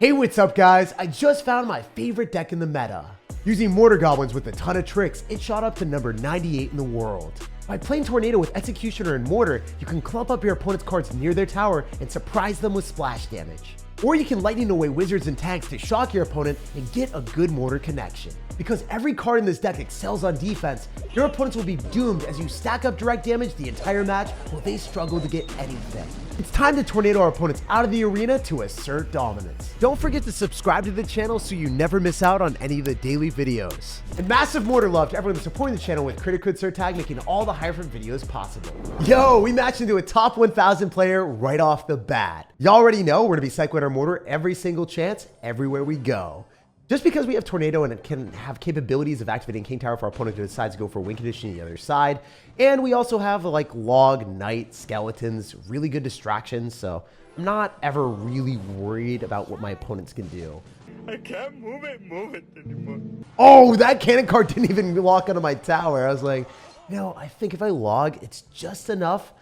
Hey, what's up guys? I just found my favorite deck in the meta. Using Mortar Goblins with a ton of tricks, it shot up to number 98 in the world. By playing Tornado with Executioner and Mortar, you can clump up your opponent's cards near their tower and surprise them with splash damage. Or you can lightning away wizards and tags to shock your opponent and get a good mortar connection. Because every card in this deck excels on defense, your opponents will be doomed as you stack up direct damage the entire match while they struggle to get anything. It's time to tornado our opponents out of the arena to assert dominance. Don't forget to subscribe to the channel so you never miss out on any of the daily videos. And massive mortar love to everyone supporting the channel with credit code SirTag, making all the Hierophant videos possible. Yo, we matched into a top 1000 player right off the bat. Y'all already know we're gonna be cycling our mortar every single chance, everywhere we go. Just because we have Tornado and it can have capabilities of activating King Tower if our opponent decides to go for win condition on the other side. And we also have like Log, Knight, Skeletons, really good distractions. So I'm not ever really worried about what my opponents can do. I can't move it anymore. Oh, that cannon card didn't even lock onto my tower. I was like, no, I think if I log, it's just enough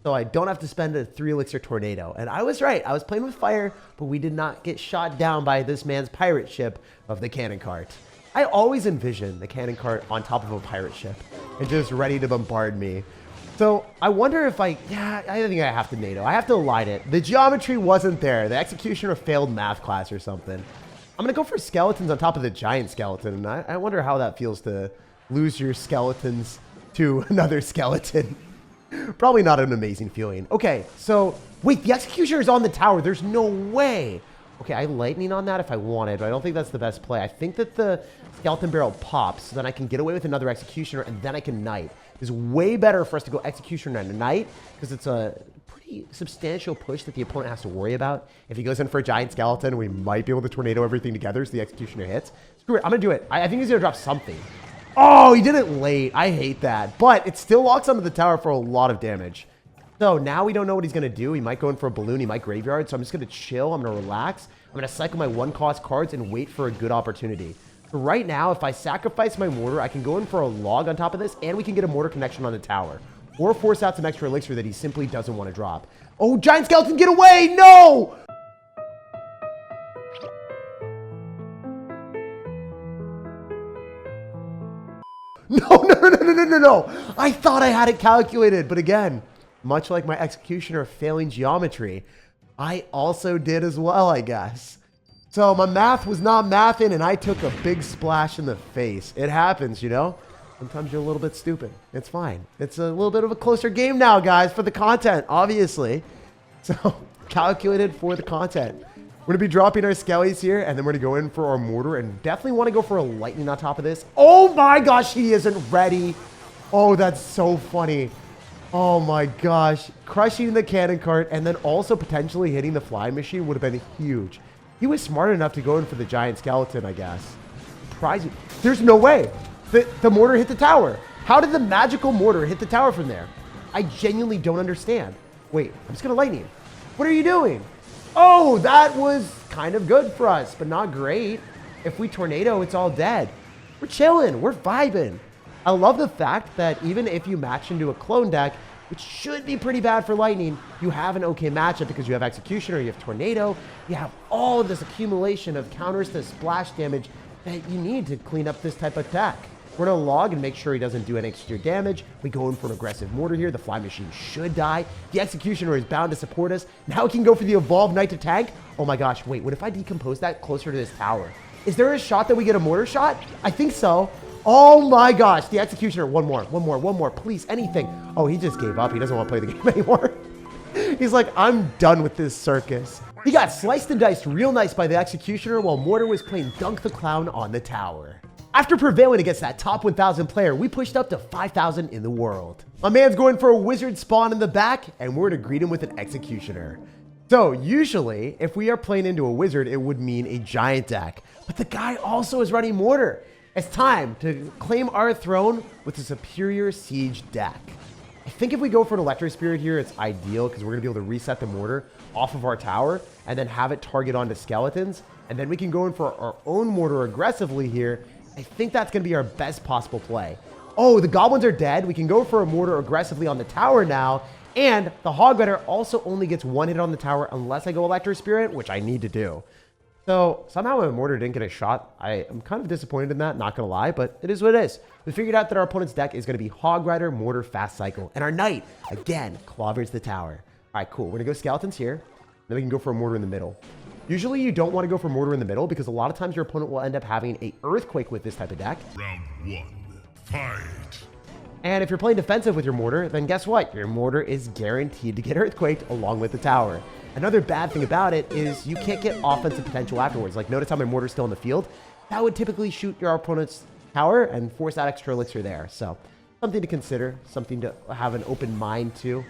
so I don't have to spend a 3 elixir tornado. And I was right. I was playing with fire, but we did not get shot down by this man's pirate ship of the cannon cart. I always envision the cannon cart on top of a pirate ship and just ready to bombard me. So I wonder if I think I have to NATO. I have to align it. The geometry wasn't there. The Executioner failed math class or something. I'm going to go for skeletons on top of the giant skeleton. And I wonder how that feels to lose your skeletons to another skeleton. Probably not an amazing feeling. Okay, so wait, the Executioner is on the tower. There's no way. Okay, I lightning on that if I wanted, but I don't think that's the best play. I think that the skeleton barrel pops, so then I can get away with another Executioner, and then I can Knight. It's way better for us to go Executioner and Knight, because it's a pretty substantial push that the opponent has to worry about. If he goes in for a giant skeleton, we might be able to tornado everything together so the Executioner hits. Screw it, I'm gonna do it. I think he's gonna drop something. Oh, he did it late. I hate that. But it still locks onto the tower for a lot of damage. So now we don't know what he's going to do. He might go in for a balloon. He might graveyard. So I'm just going to chill. I'm going to relax. I'm going to cycle my 1-cost cards and wait for a good opportunity. So right now, if I sacrifice my mortar, I can go in for a log on top of this, and we can get a mortar connection on the tower. Or force out some extra elixir that he simply doesn't want to drop. Oh, giant skeleton, get away! No! No. I thought I had it calculated, but again, much like my Executioner failing geometry, I also did as well, I guess. So my math was not mathing, and I took a big splash in the face. It happens, you know? Sometimes you're a little bit stupid. It's fine. It's a little bit of a closer game now, guys, for the content, obviously. So calculated for the content. We're going to be dropping our skellies here, and then we're going to go in for our mortar, and definitely want to go for a lightning on top of this. Oh my gosh, he isn't ready. Oh, that's so funny. Oh my gosh. Crushing the cannon cart, and then also potentially hitting the flying machine would have been huge. He was smart enough to go in for the giant skeleton, I guess. Surprising. There's no way. The mortar hit the tower. How did the magical mortar hit the tower from there? I genuinely don't understand. Wait, I'm just going to lightning. What are you doing? Oh, that was kind of good for us, but not great. If we tornado, it's all dead. We're chilling. We're vibing. I love the fact that even if you match into a clone deck, which should be pretty bad for lightning, you have an okay matchup because you have Executioner, you have Tornado, you have all of this accumulation of counters to splash damage that you need to clean up this type of deck. We're going to log and make sure he doesn't do any extra damage. We go in for an aggressive mortar here. The fly machine should die. The Executioner is bound to support us. Now we can go for the evolved Knight to tank. Oh my gosh, wait, what if I decompose that closer to this tower? Is there a shot that we get a mortar shot? I think so. Oh my gosh, the Executioner, one more, please, anything. Oh, he just gave up. He doesn't want to play the game anymore. He's like, I'm done with this circus. He got sliced and diced real nice by the Executioner while Mortar was playing Dunk the Clown on the tower. After prevailing against that top 1000 player, we pushed up to 5,000 in the world. My man's going for a wizard spawn in the back, and we're to greet him with an Executioner. So usually, if we are playing into a wizard, it would mean a giant deck. But the guy also is running mortar. It's time to claim our throne with a superior siege deck. I think if we go for an Electro Spirit here, it's ideal because we're going to be able to reset the mortar off of our tower and then have it target onto skeletons. And then we can go in for our own mortar aggressively here. I think that's going to be our best possible play. Oh, the goblins are dead. We can go for a mortar aggressively on the tower now. And the Hog Rider also only gets one hit on the tower unless I go Electro Spirit, which I need to do. So somehow my mortar didn't get a shot. I am kind of disappointed in that, not going to lie, but it is what it is. We figured out that our opponent's deck is going to be Hog Rider, Mortar, Fast Cycle, and our Knight, again, clobbers the tower. All right, cool. We're going to go Skeletons here. Then we can go for a Mortar in the middle. Usually you don't want to go for Mortar in the middle because a lot of times your opponent will end up having a Earthquake with this type of deck. Round 1, fight. And if you're playing defensive with your Mortar, then guess what? Your Mortar is guaranteed to get Earthquaked along with the tower. Another bad thing about it is you can't get offensive potential afterwards. Like, notice how my Mortar's still in the field? That would typically shoot your opponent's tower and force that extra elixir there. So, something to consider, something to have an open mind to.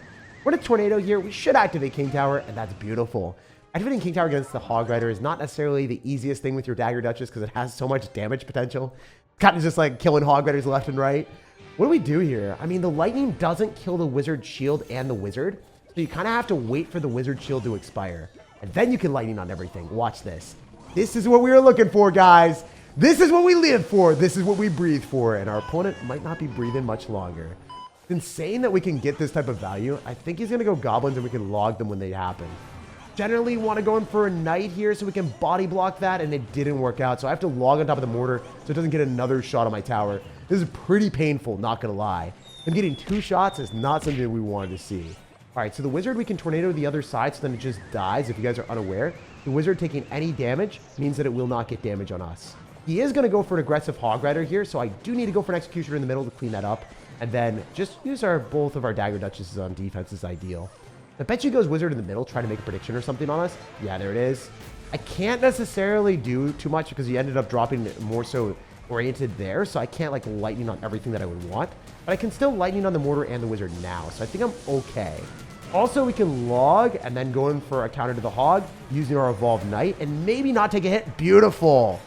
We're in a Tornado here. We should activate King Tower, and that's beautiful. Activating King Tower against the Hog Rider is not necessarily the easiest thing with your Dagger Duchess because it has so much damage potential. Kind of just like killing Hog Riders left and right. What do we do here? I mean, the lightning doesn't kill the wizard shield and the wizard. So you kind of have to wait for the wizard shield to expire. And then you can lightning on everything. Watch this. This is what we were looking for, guys. This is what we live for. This is what we breathe for. And our opponent might not be breathing much longer. It's insane that we can get this type of value. I think he's going to go goblins and we can log them when they happen. Generally want to go in for a knight here so we can body block that, and it didn't work out. So I have to log on top of the mortar so it doesn't get another shot on my tower. This is pretty painful, not going to lie. And getting 2 shots is not something we wanted to see. All right, so the wizard, we can tornado the other side, so then it just dies. If you guys are unaware, the wizard taking any damage means that it will not get damage on us. He is going to go for an aggressive Hog Rider here, so I do need to go for an Executioner in the middle to clean that up. And then just use both of our Dagger Duchesses on defense is ideal. I bet you goes wizard in the middle, try to make a prediction or something on us. Yeah, there it is. I can't necessarily do too much because he ended up dropping more so oriented there, so I can't like lightning on everything that I would want. But I can still lightning on the mortar and the wizard now, so I think I'm okay. Also, we can log and then go in for a counter to the hog using our Evolved Knight and maybe not take a hit. Beautiful.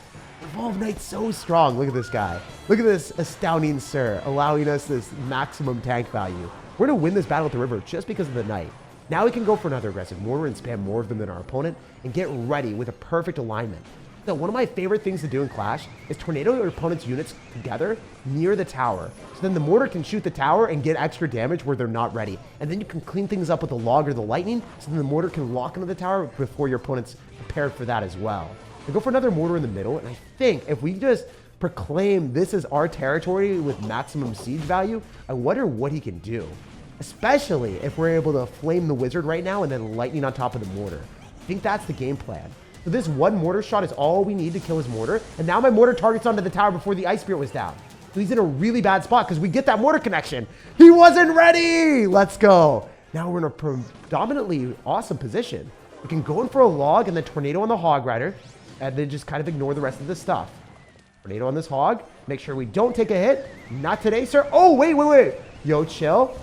Evolved Knight's so strong. Look at this guy. Look at this astounding Sir, allowing us this maximum tank value. We're going to win this battle at the river just because of the Knight. Now we can go for another aggressive mortar and spam more of them than our opponent and get ready with a perfect alignment. So one of my favorite things to do in Clash is tornado your opponent's units together near the tower. So then the mortar can shoot the tower and get extra damage where they're not ready. And then you can clean things up with the log or the lightning, so then the mortar can lock into the tower before your opponent's prepared for that as well. We go for another mortar in the middle, and I think if we just proclaim this is our territory with maximum siege value, I wonder what he can do. Especially if we're able to flame the wizard right now and then lightning on top of the mortar. I think that's the game plan. So this one mortar shot is all we need to kill his mortar. And now my mortar targets onto the tower before the Ice Spirit was down. So he's in a really bad spot because we get that mortar connection. He wasn't ready! Let's go. Now we're in a predominantly awesome position. We can go in for a log and then tornado on the Hog Rider. And then just kind of ignore the rest of the stuff. Tornado on this hog. Make sure we don't take a hit. Not today, sir. Oh, wait. Yo, chill.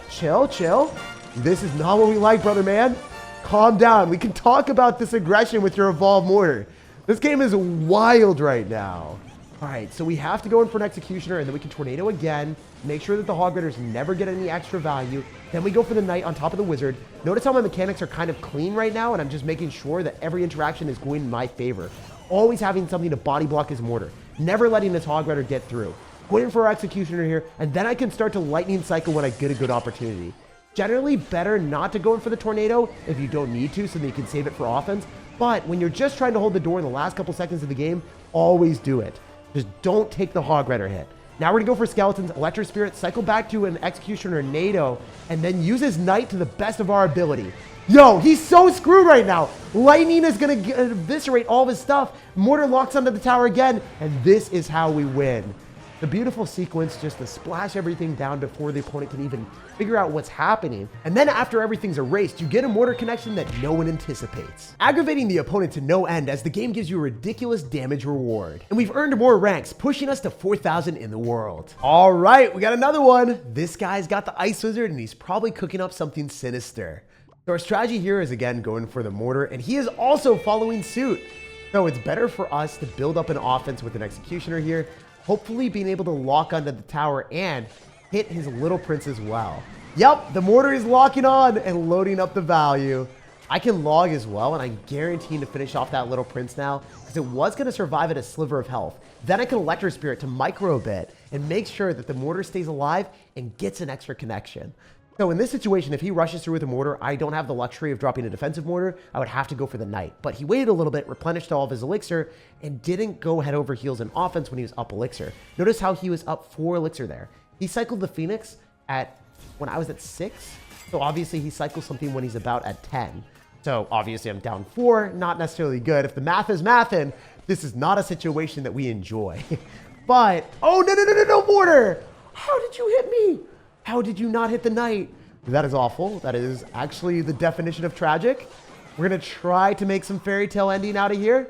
This is not what we like, brother man. Calm down. We can talk about this aggression with your Evolved Mortar. This game is wild right now. All right, so we have to go in for an Executioner, and then we can tornado again. Make sure that the Hog Riders never get any extra value. Then we go for the Knight on top of the Wizard. Notice how my mechanics are kind of clean right now, and I'm just making sure that every interaction is going in my favor. Always having something to body block his mortar. Never letting this Hog Rider get through. Going for our Executioner here, and then I can start to lightning cycle when I get a good opportunity. Generally better not to go in for the tornado if you don't need to, so that you can save it for offense. But when you're just trying to hold the door in the last couple seconds of the game, always do it. Just don't take the Hog Rider hit. Now we're gonna go for Skeletons, Electro Spirit, cycle back to an Executioner NATO, and then use his Knight to the best of our ability. Yo, he's so screwed right now. Lightning is gonna eviscerate all of his stuff. Mortar locks onto the tower again, and this is how we win. The beautiful sequence just to splash everything down before the opponent can even figure out what's happening. And then after everything's erased, you get a mortar connection that no one anticipates, aggravating the opponent to no end as the game gives you a ridiculous damage reward. And we've earned more ranks, pushing us to 4,000 in the world. All right, we got another one. This guy's got the Ice Wizard, and he's probably cooking up something sinister. So our strategy here is again going for the mortar, and he is also following suit. So it's better for us to build up an offense with an Executioner here, hopefully being able to lock onto the tower and hit his little prince as well. Yep, the mortar is locking on and loading up the value. I can log as well, and I'm guaranteeing to finish off that little prince now because it was going to survive at a sliver of health. Then I can Electro Spirit to micro a bit and make sure that the mortar stays alive and gets an extra connection. So in this situation, if he rushes through with a mortar, I don't have the luxury of dropping a defensive mortar. I would have to go for the knight. But he waited a little bit, replenished all of his elixir, and didn't go head over heels in offense when he was up elixir. Notice how he was up 4 elixir there. He cycled the Phoenix when I was at 6. So obviously he cycles something when he's about at 10. So obviously I'm down 4, not necessarily good. If the math is mathin', this is not a situation that we enjoy. But, oh, no, mortar! How did you hit me? How did you not hit the knight? That is awful. That is actually the definition of tragic. We're going to try to make some fairy tale ending out of here.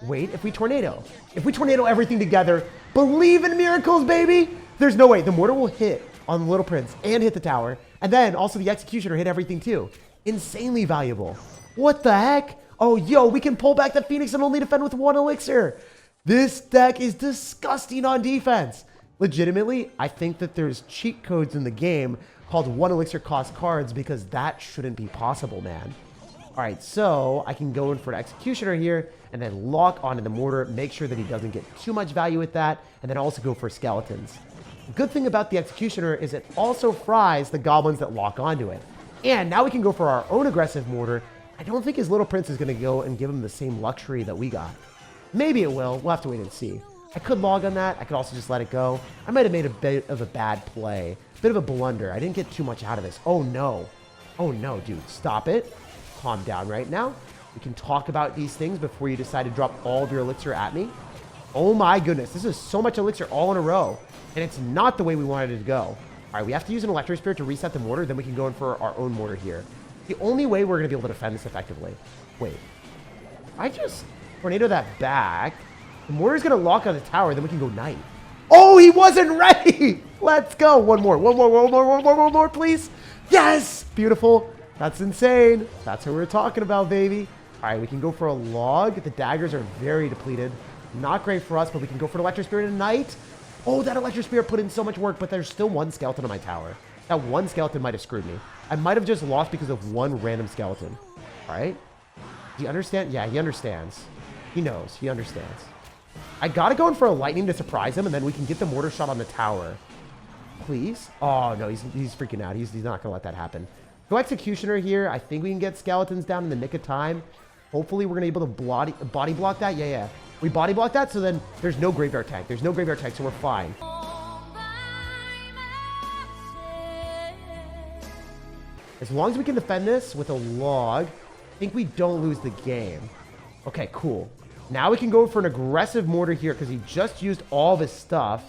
Wait, if we tornado everything together, believe in miracles, baby. There's no way. The mortar will hit on the Little Prince and hit the tower. And then also the Executioner hit everything too. Insanely valuable. What the heck? Oh, yo, we can pull back the Phoenix and only defend with 1 elixir. This deck is disgusting on defense. Legitimately, I think that there's cheat codes in the game called 1 elixir cost cards because that shouldn't be possible, man. All right, so I can go in for an Executioner here and then lock onto the mortar, make sure that he doesn't get too much value with that, and then also go for skeletons. The good thing about the Executioner is it also fries the goblins that lock onto it. And now we can go for our own aggressive mortar. I don't think his Little Prince is going to go and give him the same luxury that we got. Maybe it will. We'll have to wait and see. I could log on that. I could also just let it go. I might have made a bit of a bad play. A bit of a blunder. I didn't get too much out of this. Oh, no. Oh, no, dude. Stop it. Calm down right now. We can talk about these things before you decide to drop all of your elixir at me. Oh, my goodness. This is so much elixir all in a row. And it's not the way we wanted it to go. All right, we have to use an Electro Spirit to reset the mortar. Then we can go in for our own mortar here. The only way we're going to be able to defend this effectively. Wait. I just tornado that back. The mortar's going to lock on the tower. Then we can go knight. Oh, he wasn't ready. Let's go. One more, please. Yes. Beautiful. That's insane. That's what we're talking about, baby. All right, we can go for a log. The daggers are very depleted. Not great for us, but we can go for an Electro Spirit and knight. Oh, that Electro Spirit put in so much work, but there's still 1 skeleton on my tower. That 1 skeleton might have screwed me. I might have just lost because of 1 random skeleton. All right? Do you understand? Yeah, he understands. He knows. He understands. I got to go in for a lightning to surprise him, and then we can get the mortar shot on the tower. Please? Oh, no, he's freaking out. He's not going to let that happen. Go Executioner here. I think we can get skeletons down in the nick of time. Hopefully, we're going to be able to body block that. Yeah. We body block that, so then there's no graveyard tag. There's no graveyard tag, so we're fine. As long as we can defend this with a log, I think we don't lose the game. Okay, cool. Now we can go for an aggressive mortar here because he just used all of his stuff.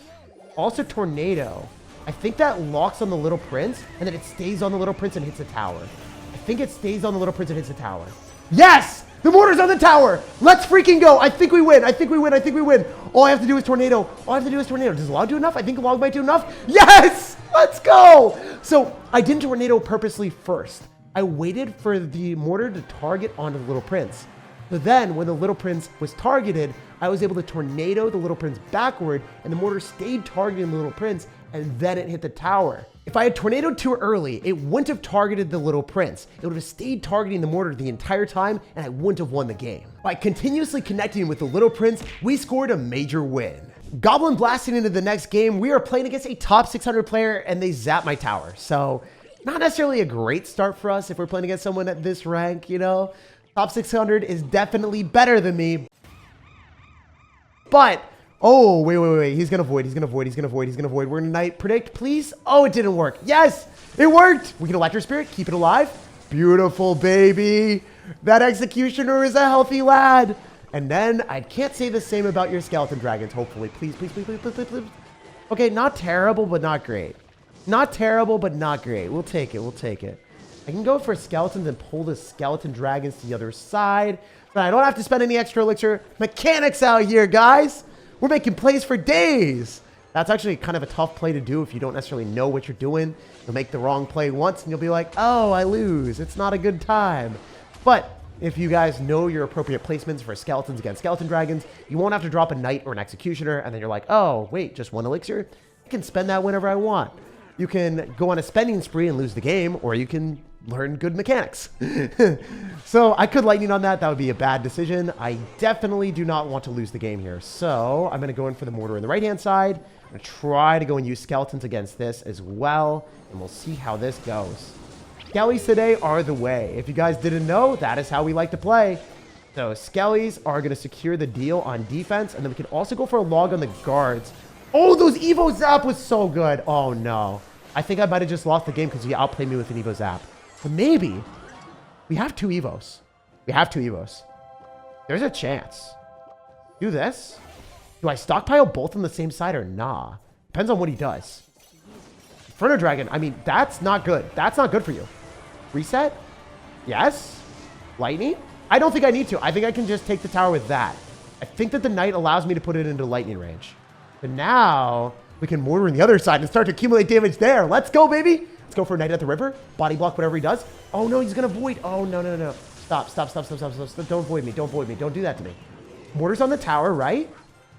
Also tornado. I think that locks on the Little Prince, and then it stays on the Little Prince and hits the tower. I think it stays on the Little Prince and hits the tower. Yes! The mortar's on the tower! Let's freaking go! I think we win! I think we win! All I have to do is tornado. Does log do enough? I think log might do enough. Yes! Let's go! So, I didn't tornado purposely first. I waited for the mortar to target onto the Little Prince. But then, when the Little Prince was targeted, I was able to tornado the Little Prince backward, and the mortar stayed targeting the Little Prince, and then it hit the tower. If I had tornadoed too early, it wouldn't have targeted the Little Prince. It would have stayed targeting the mortar the entire time, and I wouldn't have won the game. By continuously connecting with the Little Prince, we scored a major win. Goblin blasting into the next game, we are playing against a top 600 player, and they zap my tower. So, not necessarily a great start for us if we're playing against someone at this rank, you know? Top 600 is definitely better than me. But, oh, wait. He's gonna void. We're gonna knight predict, please. Oh, it didn't work. Yes, it worked. We can Electro Spirit, keep it alive. Beautiful, baby. That Executioner is a healthy lad. And then, I can't say the same about your Skeleton Dragons, hopefully. Please. Okay, not terrible, but not great. We'll take it. I can go for skeletons and pull the Skeleton Dragons to the other side. But I don't have to spend any extra elixir. Mechanics out here, guys. We're making plays for days. That's actually kind of a tough play to do if you don't necessarily know what you're doing. You'll make the wrong play once and you'll be like, oh, I lose. It's not a good time. But if you guys know your appropriate placements for skeletons against Skeleton Dragons, you won't have to drop a knight or an Executioner. And then you're like, oh, wait, just 1 elixir? I can spend that whenever I want. You can go on a spending spree and lose the game, or you can learn good mechanics. So I could lightning on that. That would be a bad decision. I definitely do not want to lose the game here. So I'm going to go in for the mortar on the right-hand side. I'm going to try to go and use skeletons against this as well. And we'll see how this goes. Skellies today are the way. If you guys didn't know, that is how we like to play. So Skellies are going to secure the deal on defense. And then we can also go for a log on the guards. Oh, those Evo Zap was so good. Oh, no. I think I might have just lost the game because he outplayed me with an Evo Zap. But maybe we have 2 Evos. We have 2 Evos. There's a chance. Do this. Do I stockpile both on the same side or nah? Depends on what he does. Inferno Dragon. I mean, that's not good. That's not good for you. Reset? Yes. Lightning? I don't think I need to. I think I can just take the tower with that. I think that the Knight allows me to put it into lightning range. But now we can mortar on the other side and start to accumulate damage there. Let's go, baby. Let's go for a Knight at the river. Body block, whatever he does. Oh, no, he's going to void. Oh, no, no, no. Stop, stop, stop, stop, stop, stop. Don't void me. Don't void me. Don't do that to me. Mortar's on the tower, right?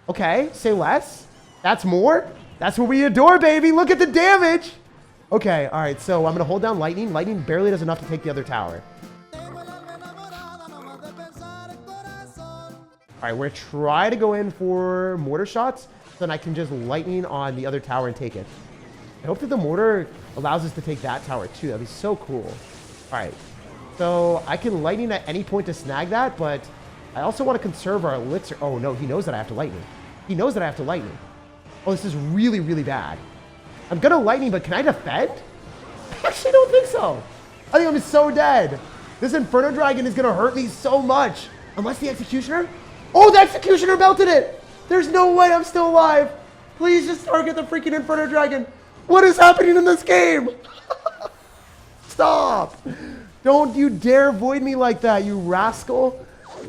Okay, say less. That's more. That's what we adore, baby. Look at the damage. Okay, all right. So I'm going to hold down lightning. Lightning barely does enough to take the other tower. All right, we're going to try to go in for mortar shots so then I can just lightning on the other tower and take it. I hope that the mortar allows us to take that tower too. That'd be so cool. All right. So I can lightning at any point to snag that, but I also want to conserve our elixir. Oh, no. He knows that I have to lightning. He knows that I have to lightning. Oh, this is really, really bad. I'm going to lightning, but can I defend? I actually don't think so. I think I'm so dead. This Inferno Dragon is going to hurt me so much. Unless the Executioner. Oh, the Executioner melted it. There's no way I'm still alive. Please just target the freaking Inferno Dragon. What is happening in this game? Stop. Don't you dare void me like that, you rascal.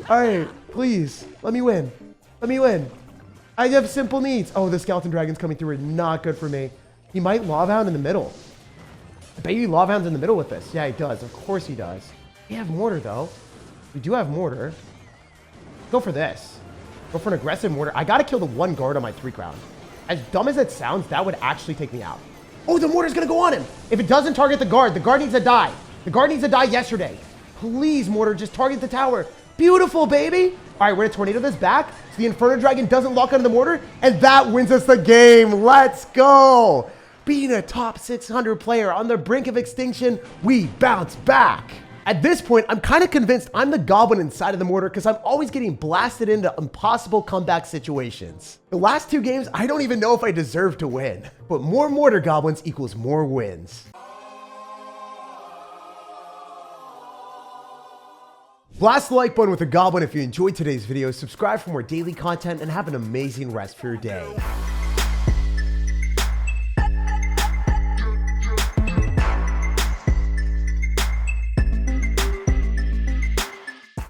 All right, please. Let me win. Let me win. I have simple needs. Oh, the Skeleton Dragon's coming through. Not good for me. He might Lava Hound in the middle. I bet you Lava Hound's in the middle with this. Yeah, he does. Of course he does. We have Mortar, though. We do have Mortar. Go for this. Go for an aggressive Mortar. I got to kill the 1 guard on my 3 crown. As dumb as it sounds, that would actually take me out. Oh, the Mortar's going to go on him. If it doesn't target the guard needs to die. The guard needs to die yesterday. Please, Mortar, just target the tower. Beautiful, baby. All right, we're going to tornado this back so the Inferno Dragon doesn't lock onto the Mortar, and that wins us the game. Let's go. Being a top 600 player on the brink of extinction, we bounce back. At this point, I'm kind of convinced I'm the goblin inside of the mortar because I'm always getting blasted into impossible comeback situations. The last 2 games, I don't even know if I deserve to win. But more mortar goblins equals more wins. Blast the like button with a goblin if you enjoyed today's video, subscribe for more daily content, and have an amazing rest for your day.